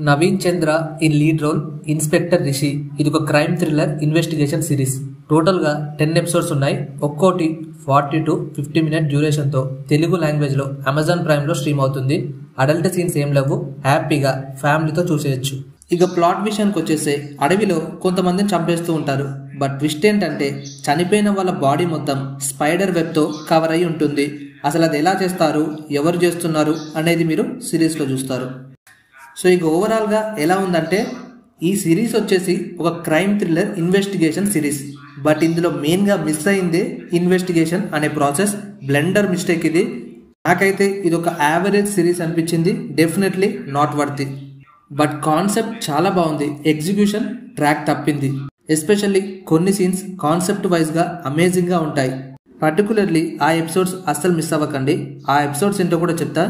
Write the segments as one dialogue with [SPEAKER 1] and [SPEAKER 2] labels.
[SPEAKER 1] Naveen Chandra in lead role inspector Rishi. ఇది ఒక crime thriller investigation series. టోటల్గా 10 ఎపిసోడ్స్ ఉన్నాయి. ఒక్కోటి 40 to 50 మినిట్ డ్యూరేషన్తో తెలుగు లాంగ్వేజ్లో అమెజాన్ ప్రైమ్లో స్ట్రీమ్ అవుతుంది. అడల్ట్ సీన్స్ ఏం లేవు, హ్యాపీగా ఫ్యామిలీతో చూసేయచ్చు. ఇక ప్లాట్ విషయానికి వచ్చేస్తే అడవిలో కొంతమందిని చంపేస్తూ ఉంటారు. బట్ ట్విస్ట్ ఏంటంటే చనిపోయిన వాళ్ళ బాడీ మొత్తం స్పైడర్ వెబ్తో కవర్ అయి ఉంటుంది. అసలు అది ఎలా చేస్తారు, ఎవరు చేస్తున్నారు అనేది మీరు సిరీస్లో చూస్తారు. సో ఇక ఓవరాల్గా ఎలా ఉందంటే ఈ సిరీస్ వచ్చేసి ఒక crime thriller investigation series. But ఇందులో మెయిన్గా మిస్ అయిందే ఇన్వెస్టిగేషన్ అనే ప్రాసెస్. బ్లెండర్ మిస్టేక్ ఇది. నాకైతే ఇది ఒక యావరేజ్ సిరీస్ అనిపించింది. Definitely not worth it. But concept చాలా బాగుంది. ఎగ్జిక్యూషన్ ట్రాక్ తప్పింది. ఎస్పెషల్లీ కొన్ని సీన్స్ కాన్సెప్ట్ వైజ్గా అమేజింగ్గా ఉంటాయి. పర్టికులర్లీ ఆ ఎపిసోడ్స్ అస్సలు మిస్ అవ్వకండి. ఆ ఎపిసోడ్స్ ఏంటో కూడా చెప్తా.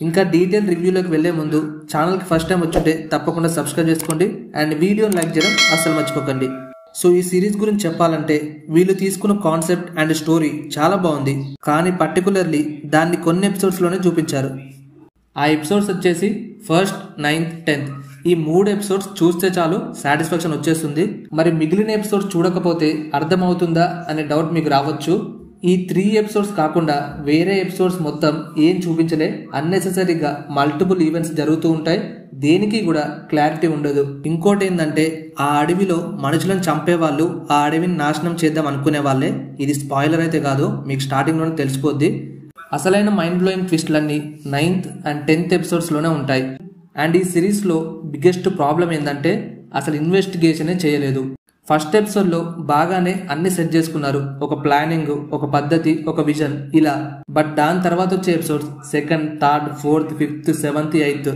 [SPEAKER 1] ఇంకా డీటెయిల్ రివ్యూలోకి వెళ్లే ముందు ఛానల్కి ఫస్ట్ టైం వచ్చుంటే తప్పకుండా సబ్స్క్రైబ్ చేసుకోండి అండ్ వీడియోని లైక్ చేయడం అస్సలు మర్చిపోకండి. సో ఈ సిరీస్ గురించి చెప్పాలంటే వీళ్ళు తీసుకున్న కాన్సెప్ట్ అండ్ స్టోరీ చాలా బాగుంది. కానీ పర్టికులర్లీ దాన్ని కొన్ని ఎపిసోడ్స్లోనే చూపించారు. ఆ ఎపిసోడ్స్ వచ్చేసి 1st, 9th, 10th. ఈ 3 ఎపిసోడ్స్ చూస్తే చాలు సాటిస్ఫాక్షన్ వచ్చేస్తుంది. మరి మిగిలిన ఎపిసోడ్స్ చూడకపోతే అర్థమవుతుందా అనే డౌట్ మీకు రావచ్చు. ఈ 3 ఎపిసోడ్స్ కాకుండా వేరే ఎపిసోడ్స్ మొత్తం ఏం చూపించలే. అన్నెసెసరీగా మల్టిపుల్ ఈవెంట్స్ జరుగుతూ ఉంటాయి. దేనికి కూడా క్లారిటీ ఉండదు. ఇంకోటి ఏంటంటే ఆ అడవిలో మనుషులను చంపే వాళ్ళు ఆ అడవిని నాశనం చేద్దాం అనుకునే వాళ్ళే. ఇది స్పాయిలర్ అయితే కాదు, మీకు స్టార్టింగ్లోనే తెలిసిపోద్ది. అసలైన మైండ్ బ్లోయింగ్ ట్విస్ట్లన్నీ 9th and 10th ఎపిసోడ్స్లోనే ఉంటాయి. అండ్ ఈ సిరీస్లో బిగ్గెస్ట్ ప్రాబ్లం ఏంటంటే అసలు ఇన్వెస్టిగేషనే చేయలేదు. ఫస్ట్ ఎపిసోడ్లో బాగానే అన్ని సెట్ చేసుకున్నారు. ఒక ప్లానింగ్, ఒక పద్ధతి, ఒక విజన్ ఇలా. బట్ దాని తర్వాత వచ్చే episodes 2nd, 3rd, 4th, 5th, 7th, 8th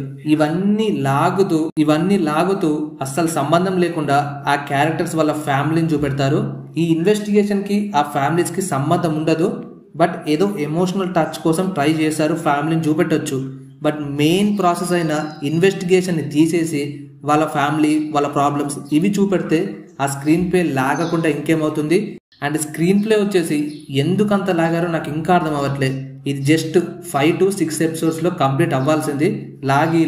[SPEAKER 1] ఇవన్నీ లాగుతూ అస్సలు సంబంధం లేకుండా ఆ క్యారెక్టర్స్ వాళ్ళ ఫ్యామిలీని చూపెడతారు. ఈ ఇన్వెస్టిగేషన్ కి ఆ ఫ్యామిలీస్ కి సంబంధం ఉండదు. బట్ ఏదో ఎమోషనల్ టచ్ కోసం ట్రై చేశారు, ఫ్యామిలీని చూపెట్టొచ్చు. బట్ మెయిన్ ప్రాసెస్ అయిన ఇన్వెస్టిగేషన్ని తీసేసి వాళ్ళ ఫ్యామిలీ, వాళ్ళ ప్రాబ్లమ్స్ ఇవి చూపెడితే ఆ స్క్రీన్ ప్లే లాగకుండా ఇంకేమవుతుంది. అండ్ స్క్రీన్ ప్లే వచ్చేసి ఎందుకంత లాగారో నాకు ఇంకా అర్థం అవ్వట్లేదు. ఇది జస్ట్ 5 to 6 ఎపిసోడ్స్లో కంప్లీట్ అవ్వాల్సింది. లాగి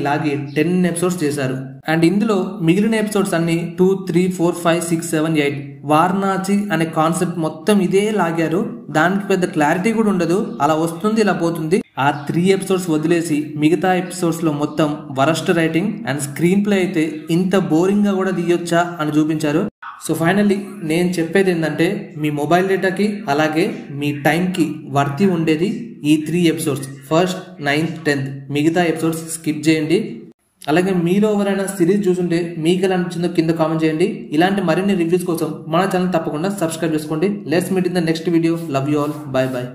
[SPEAKER 1] 10 ఎపిసోడ్స్ చేశారు. అండ్ ఇందులో మిగిలిన ఎపిసోడ్స్ అన్ని 2, 3, 4, 5, 6, 7, 8 వారణాసి అనే కాన్సెప్ట్ మొత్తం ఇదే లాగారు. దానికి పెద్ద క్లారిటీ కూడా ఉండదు. అలా వస్తుంది, ఇలా పోతుంది. ఆ 3 ఎపిసోడ్స్ వదిలేసి మిగతా ఎపిసోడ్స్ లో మొత్తం worst writing and screen play అయితే ఇంత బోరింగ్ గా కూడా తీయొచ్చా అని చూపించారు. సో ఫైనల్లీ నేను చెప్పేది ఏంటంటే మీ మొబైల్ డేటాకి అలాగే మీ టైంకి వర్తి ఉండేది ఈ 3 ఎపిసోడ్స్, 1st, 9th, 10th. మిగతా ఎపిసోడ్స్ స్కిప్ చేయండి. అలాగే మీలో ఎవరైనా సిరీస్ చూసుంటే మీకు ఎలా అనిపించిందో కింద కామెంట్ చేయండి. ఇలాంటి మరిన్ని రివ్యూస్ కోసం మన ఛానల్ తప్పకుండా సబ్స్క్రైబ్ చేసుకోండి. Let's meet in the next video. Love you all. By by.